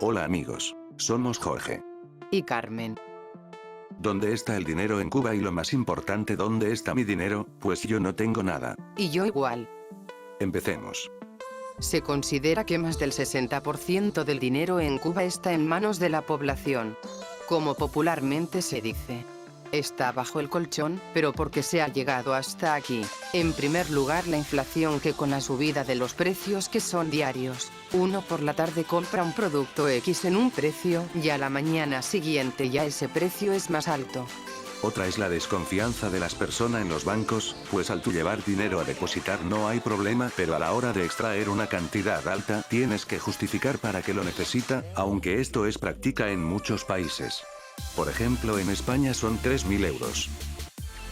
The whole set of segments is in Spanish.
Hola amigos. Somos Jorge. Y Carmen. ¿Dónde está el dinero en Cuba? Y lo más importante, ¿dónde está mi dinero? Pues yo no tengo nada. Y yo igual. Empecemos. Se considera que más del 60% del dinero en Cuba está en manos de la población. Como popularmente se dice. Está bajo el colchón, pero ¿por qué se ha llegado hasta aquí? En primer lugar, la inflación, que con la subida de los precios que son diarios, uno por la tarde compra un producto X en un precio, y a la mañana siguiente ya ese precio es más alto. Otra es la desconfianza de las personas en los bancos, pues al tú llevar dinero a depositar no hay problema, pero a la hora de extraer una cantidad alta, tienes que justificar para qué lo necesita, aunque esto es práctica en muchos países. Por ejemplo, en España son 3.000 euros.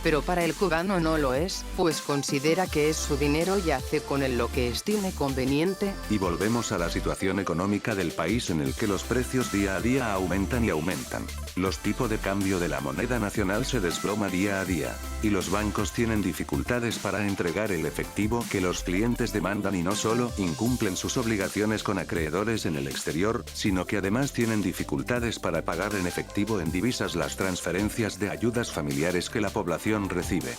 Pero para el cubano no lo es, pues considera que es su dinero y hace con él lo que estime conveniente. Y volvemos a la situación económica del país, en el que los precios día a día aumentan y aumentan. Los tipos de cambio de la moneda nacional se desploma día a día. Y los bancos tienen dificultades para entregar el efectivo que los clientes demandan, y no solo incumplen sus obligaciones con acreedores en el exterior, sino que además tienen dificultades para pagar en efectivo en divisas las transferencias de ayudas familiares que la población recibe.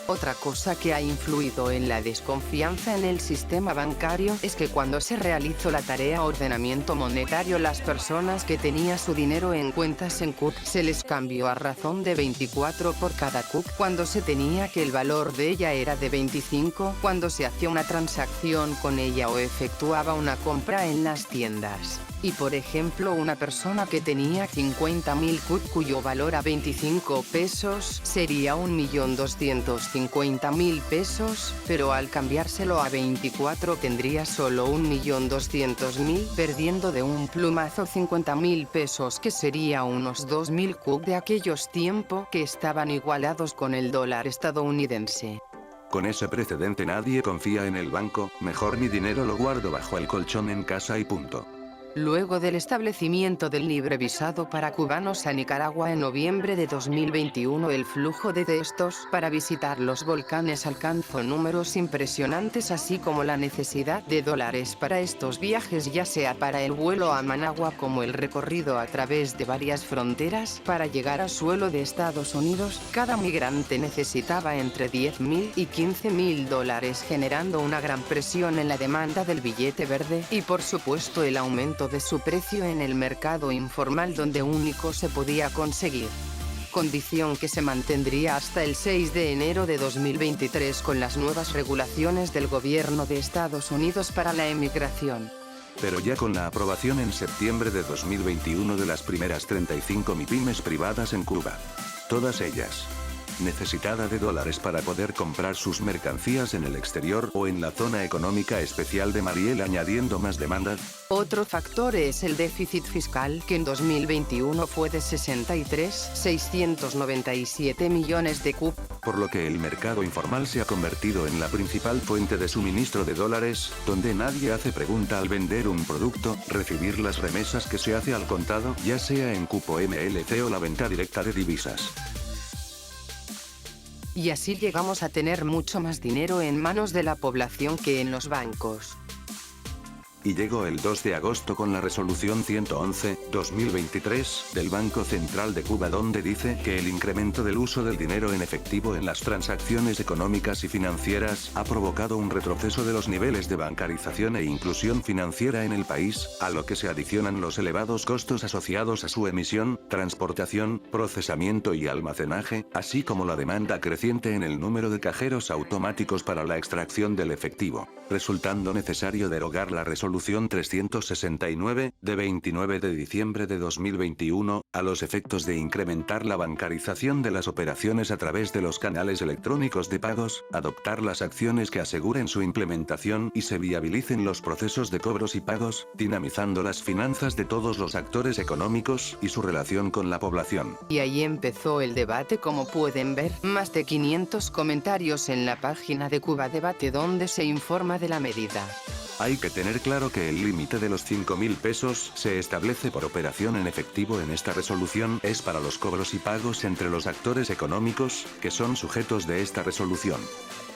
Otra cosa que ha influido en la desconfianza en el sistema bancario es que cuando se realizó la tarea ordenamiento monetario, las personas que tenían su dinero en cuentas en CUC se les cambió a razón de 24 por cada CUC, cuando se tenía que el valor de ella era de 25 cuando se hacía una transacción con ella o efectuaba una compra en las tiendas. Y por ejemplo, una persona que tenía 50.000 CUC cuyo valor a 25 pesos sería 1.250.000 pesos, pero al cambiárselo a 24 tendría solo 1.200.000, perdiendo de un plumazo 50.000 pesos, que sería unos 2.000 CUC de aquellos tiempos, que estaban igualados con el dólar estadounidense. Con ese precedente nadie confía en el banco, mejor mi dinero lo guardo bajo el colchón en casa y punto. Luego del establecimiento del libre visado para cubanos a Nicaragua en noviembre de 2021, el flujo de estos para visitar los volcanes alcanzó números impresionantes, así como la necesidad de dólares para estos viajes, ya sea para el vuelo a Managua como el recorrido a través de varias fronteras para llegar a suelo de Estados Unidos. Cada migrante necesitaba entre 10.000 y 15.000 dólares, generando una gran presión en la demanda del billete verde y por supuesto el aumento de su precio en el mercado informal, donde único se podía conseguir. Condición que se mantendría hasta el 6 de enero de 2023 con las nuevas regulaciones del gobierno de Estados Unidos para la emigración. Pero ya con la aprobación en septiembre de 2021 de las primeras 35 MIPYMES privadas en Cuba. Todas ellas necesitada de dólares para poder comprar sus mercancías en el exterior o en la zona económica especial de Mariel, añadiendo más demanda. Otro factor es el déficit fiscal, que en 2021 fue de 63.697 millones de CUP. Por lo que el mercado informal se ha convertido en la principal fuente de suministro de dólares, donde nadie hace pregunta al vender un producto, recibir las remesas que se hace al contado, ya sea en cupo MLC o la venta directa de divisas. Y así llegamos a tener mucho más dinero en manos de la población que en los bancos. Y llegó el 2 de agosto con la resolución 111/2023 del Banco Central de Cuba, donde dice que el incremento del uso del dinero en efectivo en las transacciones económicas y financieras ha provocado un retroceso de los niveles de bancarización e inclusión financiera en el país, a lo que se adicionan los elevados costos asociados a su emisión, transportación, procesamiento y almacenaje, así como la demanda creciente en el número de cajeros automáticos para la extracción del efectivo, resultando necesario derogar la resolución 369, de 29 de diciembre de 2021, a los efectos de incrementar la bancarización de las operaciones a través de los canales electrónicos de pagos, adoptar las acciones que aseguren su implementación y se viabilicen los procesos de cobros y pagos, dinamizando las finanzas de todos los actores económicos y su relación con la población. Y ahí empezó el debate, como pueden ver, más de 500 comentarios en la página de Cuba Debate, donde se informa de la medida. Hay que tener claro que el límite de los 5.000 pesos se establece por operación en efectivo en esta resolución, es para los cobros y pagos entre los actores económicos, que son sujetos de esta resolución.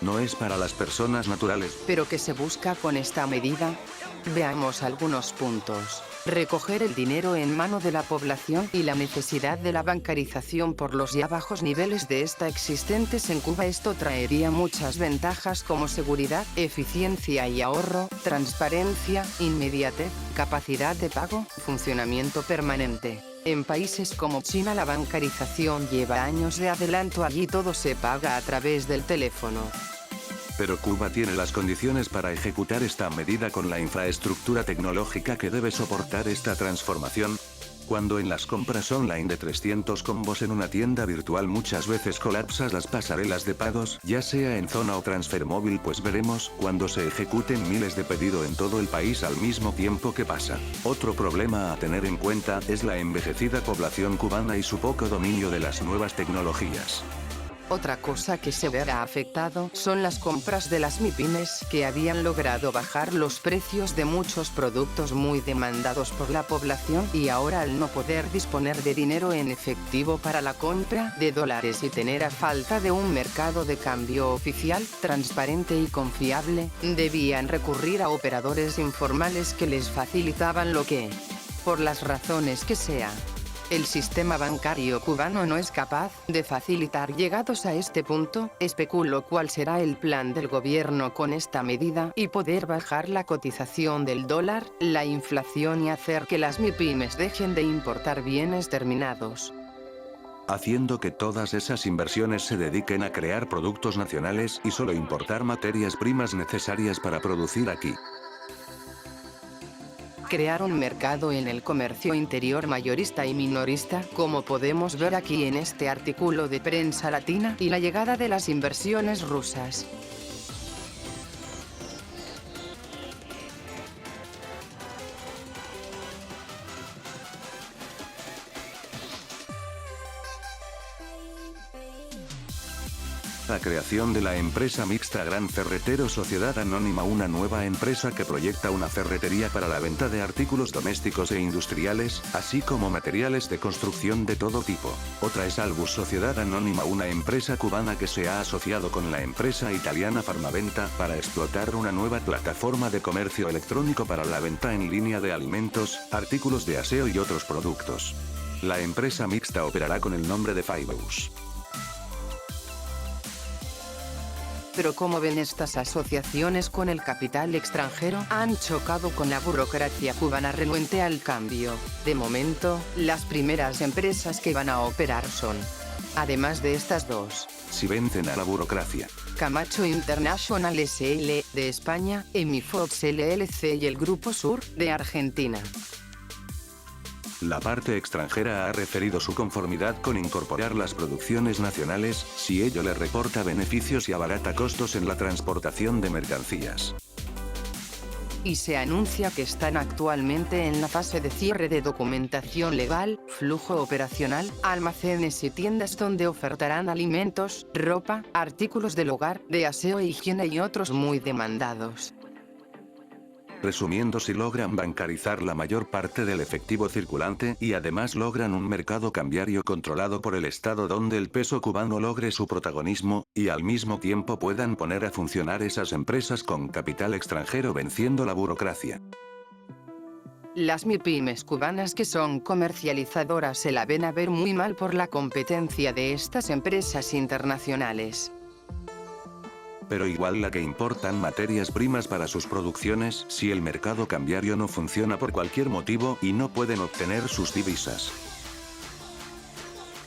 No es para las personas naturales. ¿Pero qué se busca con esta medida? Veamos algunos puntos. Recoger el dinero en mano de la población y la necesidad de la bancarización por los ya bajos niveles de esta existentes en Cuba. Esto traería muchas ventajas como seguridad, eficiencia y ahorro, transparencia, inmediatez, capacidad de pago, funcionamiento permanente. En países como China la bancarización lleva años de adelanto, allí todo se paga a través del teléfono. Pero Cuba tiene las condiciones para ejecutar esta medida con la infraestructura tecnológica que debe soportar esta transformación. Cuando en las compras online de 300 combos en una tienda virtual muchas veces colapsas las pasarelas de pagos, ya sea en zona o transfer móvil, pues veremos cuando se ejecuten miles de pedidos en todo el país al mismo tiempo que pasa. Otro problema a tener en cuenta es la envejecida población cubana y su poco dominio de las nuevas tecnologías. Otra cosa que se verá afectado son las compras de las MIPYMES, que habían logrado bajar los precios de muchos productos muy demandados por la población, y ahora al no poder disponer de dinero en efectivo para la compra de dólares y tener a falta de un mercado de cambio oficial, transparente y confiable, debían recurrir a operadores informales que les facilitaban lo que, por las razones que sea, el sistema bancario cubano no es capaz de facilitar. Llegados a este punto, especulo cuál será el plan del gobierno con esta medida y poder bajar la cotización del dólar, la inflación y hacer que las MIPYMES dejen de importar bienes terminados, Haciendo que todas esas inversiones se dediquen a crear productos nacionales y solo importar materias primas necesarias para producir aquí. Crear un mercado en el comercio interior mayorista y minorista, como podemos ver aquí en este artículo de Prensa Latina, y la llegada de las inversiones rusas. La creación de la empresa mixta Gran Ferretero Sociedad Anónima, una nueva empresa que proyecta una ferretería para la venta de artículos domésticos e industriales, así como materiales de construcción de todo tipo. Otra es Albus Sociedad Anónima, una empresa cubana que se ha asociado con la empresa italiana Farmaventa para explotar una nueva plataforma de comercio electrónico para la venta en línea de alimentos, artículos de aseo y otros productos. La empresa mixta operará con el nombre de Fibus. Pero como ven, estas asociaciones con el capital extranjero han chocado con la burocracia cubana renuente al cambio. De momento, las primeras empresas que van a operar son, además de estas dos, Si vencen a la burocracia, Camacho International SL, de España, Emifox LLC y el Grupo Sur, de Argentina. la parte extranjera ha referido su conformidad con incorporar las producciones nacionales, si ello le reporta beneficios y abarata costos en la transportación de mercancías. Y se anuncia que están actualmente en la fase de cierre de documentación legal, flujo operacional, almacenes y tiendas donde ofertarán alimentos, ropa, artículos del hogar, de aseo e higiene y otros muy demandados. Resumiendo, si logran bancarizar la mayor parte del efectivo circulante y además logran un mercado cambiario controlado por el Estado donde el peso cubano logre su protagonismo, y al mismo tiempo puedan poner a funcionar esas empresas con capital extranjero venciendo la burocracia. Las MIPYMES cubanas que son comercializadoras se la ven a ver muy mal por la competencia de estas empresas internacionales. Pero igual la que importan materias primas para sus producciones, si el mercado cambiario no funciona por cualquier motivo y no pueden obtener sus divisas.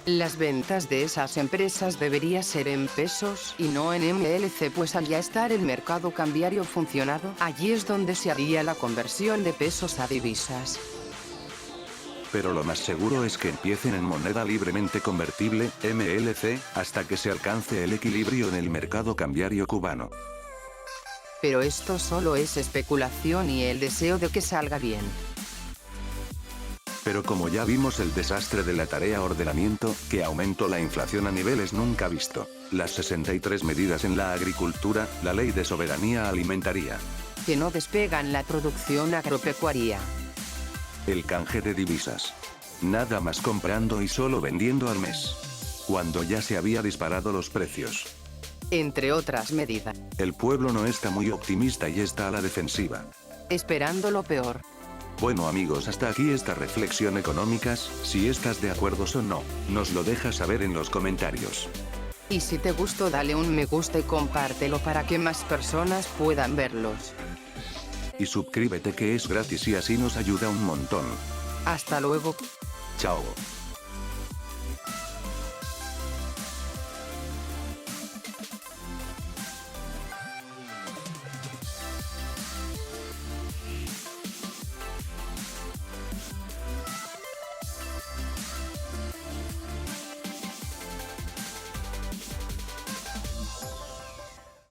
Las ventas de esas empresas debería ser en pesos y no en MLC, pues al ya estar el mercado cambiario funcionado, allí es donde se haría la conversión de pesos a divisas. Pero lo más seguro es que empiecen en moneda libremente convertible, MLC, hasta que se alcance el equilibrio en el mercado cambiario cubano. Pero esto solo es especulación y el deseo de que salga bien. Pero como ya vimos el desastre de la tarea ordenamiento, que aumentó la inflación a niveles nunca visto, las 63 medidas en la agricultura, la ley de soberanía alimentaria, Que no despegan la producción agropecuaria. el canje de divisas. Nada más comprando y solo vendiendo al mes. Cuando ya se había disparado los precios. Entre otras medidas. El pueblo no está muy optimista y está a la defensiva. esperando lo peor. Bueno amigos, hasta aquí esta reflexión económicas. Si estás de acuerdo o no, nos lo dejas saber en los comentarios. Y si te gustó dale un me gusta y compártelo para que más personas puedan verlos. Y suscríbete que es gratis y así nos ayuda un montón. Hasta luego. Chao.